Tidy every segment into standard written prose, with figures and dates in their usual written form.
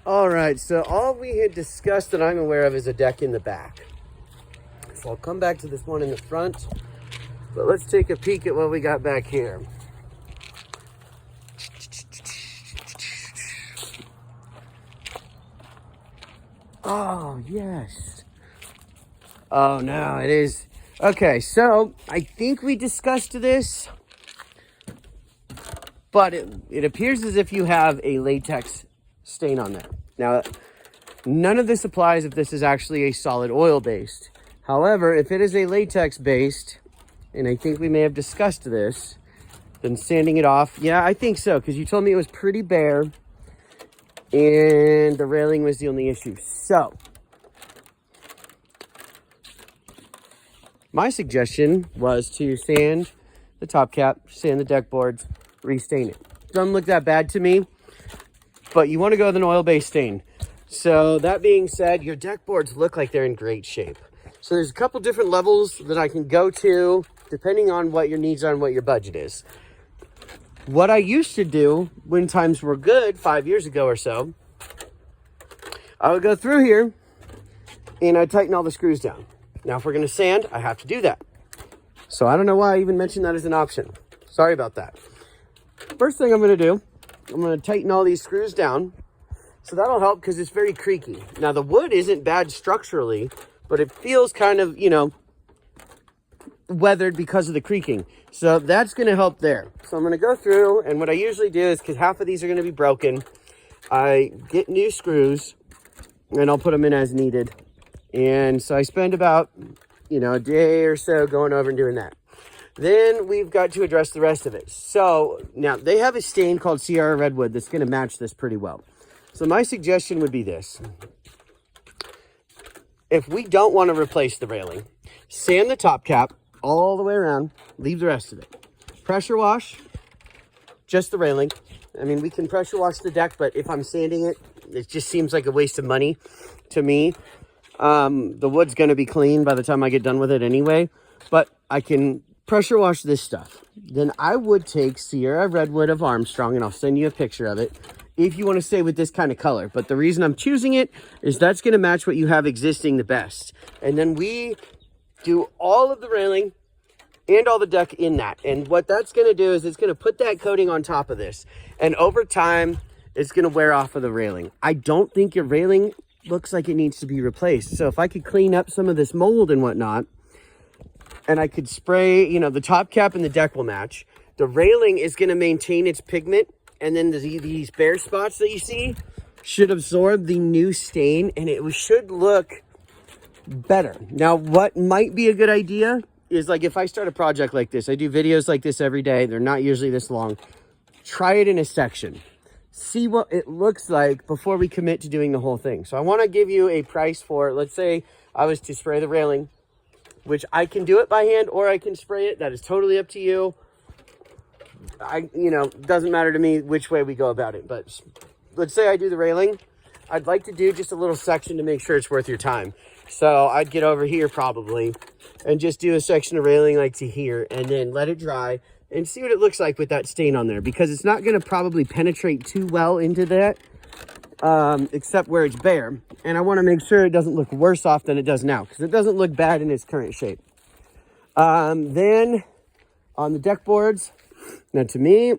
All right, so all we had discussed that I'm aware of is a deck in the back. So I'll come back to this one in the front, but let's take a peek at what we got back here. Oh, yes. Oh, no, it is. Okay, so I think we discussed this, but it appears as if you have a latex stain on there. Now, none of this applies if this is actually a solid oil based. However, if it is a latex based, and I think we may have discussed this, then sanding it off, yeah, I think so, because you told me it was pretty bare, and the railing was the only issue. So, my suggestion was to sand the top cap, sand the deck boards, restain it. Doesn't look that bad to me, but you want to go with an oil-based stain. So that being said, your deck boards look like they're in great shape. So there's a couple different levels that I can go to, depending on what your needs are and what your budget is. What I used to do when times were good 5 years ago or so, I would go through here and I'd tighten all the screws down. Now, if we're going to sand, I have to do that. So I don't know why I even mentioned that as an option. Sorry about that. First thing I'm going to do, I'm going to tighten all these screws down. So that'll help because it's very creaky. Now, the wood isn't bad structurally, but it feels kind of, weathered because of the creaking. So that's going to help there. So I'm going to go through, and what I usually do is, because half of these are going to be broken, I get new screws and I'll put them in as needed. And so I spend about, a day or so going over and doing that. Then we've got to address the rest of it. So now they have a stain called Sierra Redwood that's going to match this pretty well. So my suggestion would be this. If we don't want to replace the railing, sand the top cap all the way around, leave the rest of it. Pressure wash, just the railing. I mean, we can pressure wash the deck, but if I'm sanding it, it just seems like a waste of money to me. The wood's going to be clean by the time I get done with it anyway, but I can pressure wash this stuff. Then I would take Sierra Redwood of Armstrong, and I'll send you a picture of it if you want to stay with this kind of color. But the reason I'm choosing it is that's going to match what you have existing the best. And then we do all of the railing and all the deck in that. And what that's going to do is it's going to put that coating on top of this. And over time, it's going to wear off of the railing. I don't think your railing looks like it needs to be replaced. So if I could clean up some of this mold and whatnot, and I could spray, the top cap and the deck will match. The railing is going to maintain its pigment. And then these bare spots that you see should absorb the new stain, and it should look better. Now, what might be a good idea is, like, if I start a project like this, I do videos like this every day. They're not usually this long. Try it in a section. See what it looks like before we commit to doing the whole thing. So I want to give you a price for, let's say I was to spray the railing, which I can do it by hand or I can spray it. That is totally up to you. Doesn't matter to me which way we go about it. But let's say I do the railing. I'd like to do just a little section to make sure it's worth your time. So I'd get over here probably and just do a section of railing like to here and then let it dry and see what it looks like with that stain on there, because it's not going to probably penetrate too well into that, except where it's bare. And I want to make sure it doesn't look worse off than it does now, because it doesn't look bad in its current shape. Then on the deck boards, now to me,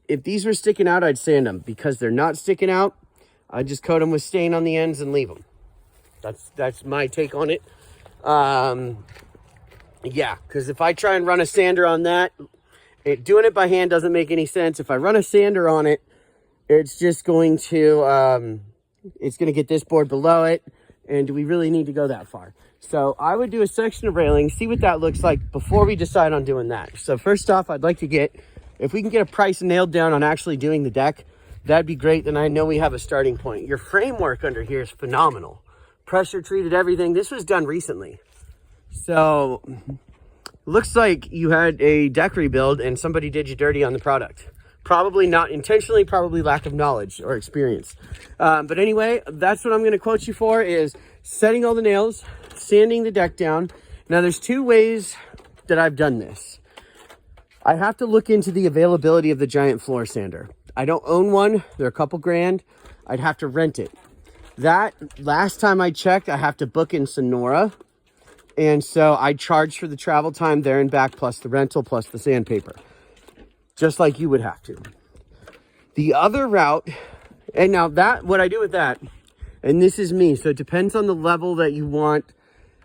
if these were sticking out, I'd sand them. Because they're not sticking out, I'd just coat them with stain on the ends and leave them. That's my take on it. Yeah, because if I try and run a sander on that, doing it by hand doesn't make any sense. If I run a sander on it, it's just going to, get this board below it. And do we really need to go that far? So I would do a section of railing, see what that looks like before we decide on doing that. So first off, I'd like to if we can get a price nailed down on actually doing the deck, that'd be great. Then I know we have a starting point. Your framework under here is phenomenal. Pressure treated everything. This was done recently. So looks like you had a deck rebuild and somebody did you dirty on the product. Probably not intentionally, probably lack of knowledge or experience. But anyway, that's what I'm going to quote you for, is setting all the nails, sanding the deck down. Now, there's two ways that I've done this. I have to look into the availability of the giant floor sander. I don't own one. They're a couple grand. I'd have to rent it. That, last time I checked, I have to book in Sonora. And so I charge for the travel time there and back, plus the rental, plus the sandpaper. Just like you would have to. The other route, and now that, what I do with that, and this is me, so it depends on the level that you want.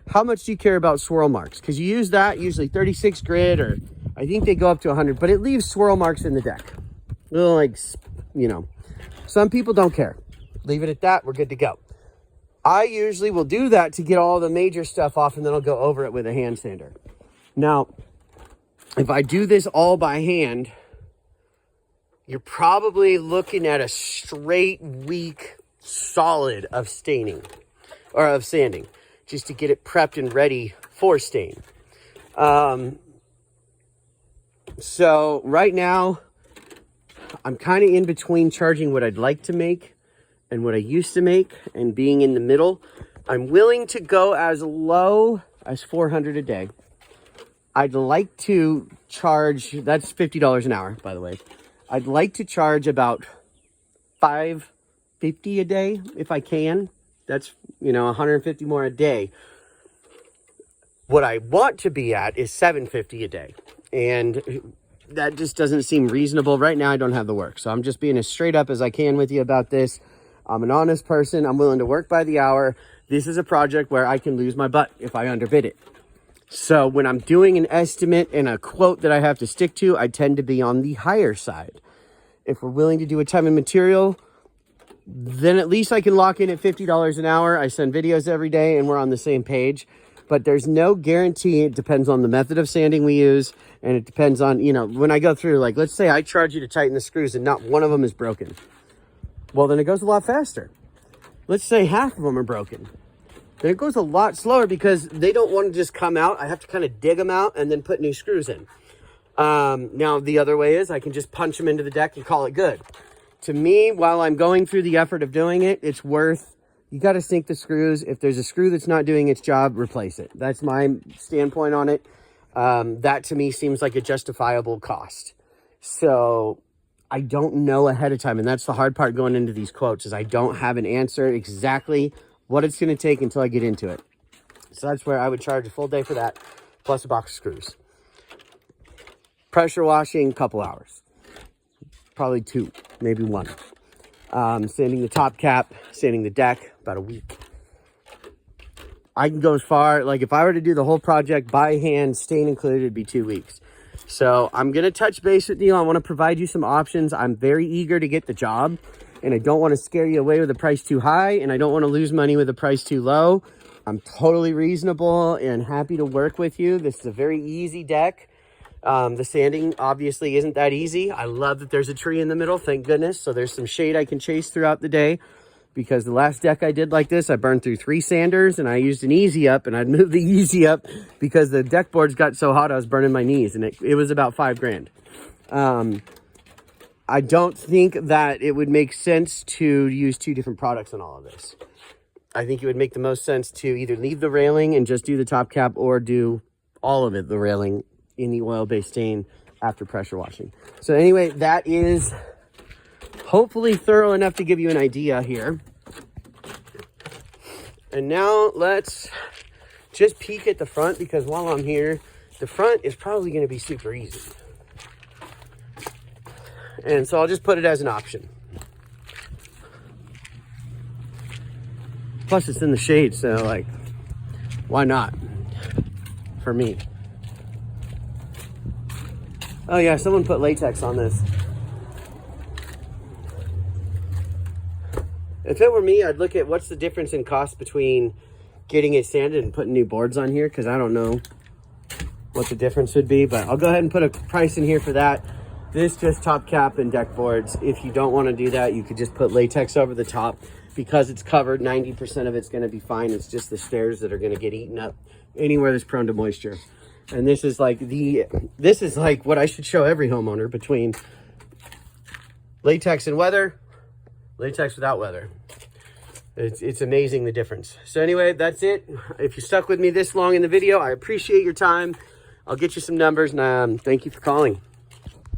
How much do you care about swirl marks? Because you use that, usually 36 grit, or I think they go up to 100, but it leaves swirl marks in the deck. Little, like, you know, some people don't care. Leave it at that, we're good to go. I usually will do that to get all the major stuff off, and then I'll go over it with a hand sander. Now, if I do this all by hand, you're probably looking at a straight week solid of staining, or of sanding, just to get it prepped and ready for stain. So right now, I'm kind of in between charging what I'd like to make and what I used to make, and being in the middle. I'm willing to go as low as $400 a day. I'd like to charge, that's $50 an hour, by the way. I'd like to charge about $550 a day if I can. That's, you know, 150 more a day. What I want to be at is $750 a day. And that just doesn't seem reasonable. Right now, I don't have the work. So I'm just being as straight up as I can with you about this. I'm an honest person. I'm willing to work by the hour. This is a project where I can lose my butt if I underbid it. So when I'm doing an estimate and a quote that I have to stick to, I tend to be on the higher side. If we're willing to do a time and material, then at least I can lock in at $50 an hour. I send videos every day and we're on the same page. But there's no guarantee. It depends on the method of sanding we use. And it depends on, you know, when I go through, like, let's say I charge you to tighten the screws and not one of them is broken. Well, then it goes a lot faster. Let's say half of them are broken. Then it goes a lot slower because they don't want to just come out. I have to kind of dig them out and then put new screws in. Now, the other way is I can just punch them into the deck and call it good. To me, while I'm going through the effort of doing it, it's worth, you got to sink the screws. If there's a screw that's not doing its job, replace it. That's my standpoint on it. That to me seems like a justifiable cost. So I don't know ahead of time. And that's the hard part going into these quotes, is I don't have an answer exactly what it's going to take until I get into it. So that's where I would charge a full day for that, plus a box of screws. Pressure washing, couple hours. Probably 2, maybe 1. Sanding the top cap, sanding the deck, about a week. I can go as far, like if I were to do the whole project by hand, stain included, it'd be 2 weeks. So I'm going to touch base with you. I want to provide you some options. I'm very eager to get the job, and I don't want to scare you away with a price too high, and I don't want to lose money with a price too low. I'm totally reasonable and happy to work with you. This is a very easy deck. The sanding obviously isn't that easy. I love that there's a tree in the middle, thank goodness. So there's some shade I can chase throughout the day, because the last deck I did like this, I burned through 3 sanders and I used an easy up, and I'd move the easy up because the deck boards got so hot I was burning my knees, and it was about $5 grand. I don't think that it would make sense to use 2 different products on all of this. I think it would make the most sense to either leave the railing and just do the top cap, or do all of it, the railing, in the oil-based stain after pressure washing. So anyway, that is hopefully thorough enough to give you an idea here. And now let's just peek at the front, because while I'm here, the front is probably going to be super easy. And so I'll just put it as an option. Plus it's in the shade, so like, why not? For me. Oh yeah, someone put latex on this. If it were me, I'd look at what's the difference in cost between getting it sanded and putting new boards on here, because I don't know what the difference would be, but I'll go ahead and put a price in here for that. This just top cap and deck boards. If you don't want to do that, you could just put latex over the top, because it's covered. 90% of it's going to be fine. It's just the stairs that are going to get eaten up anywhere that's prone to moisture. And this is like what I should show every homeowner, between latex and weather, latex without weather. It's amazing the difference. So anyway, that's it. If you stuck with me this long in the video, I appreciate your time. I'll get you some numbers, and thank you for calling.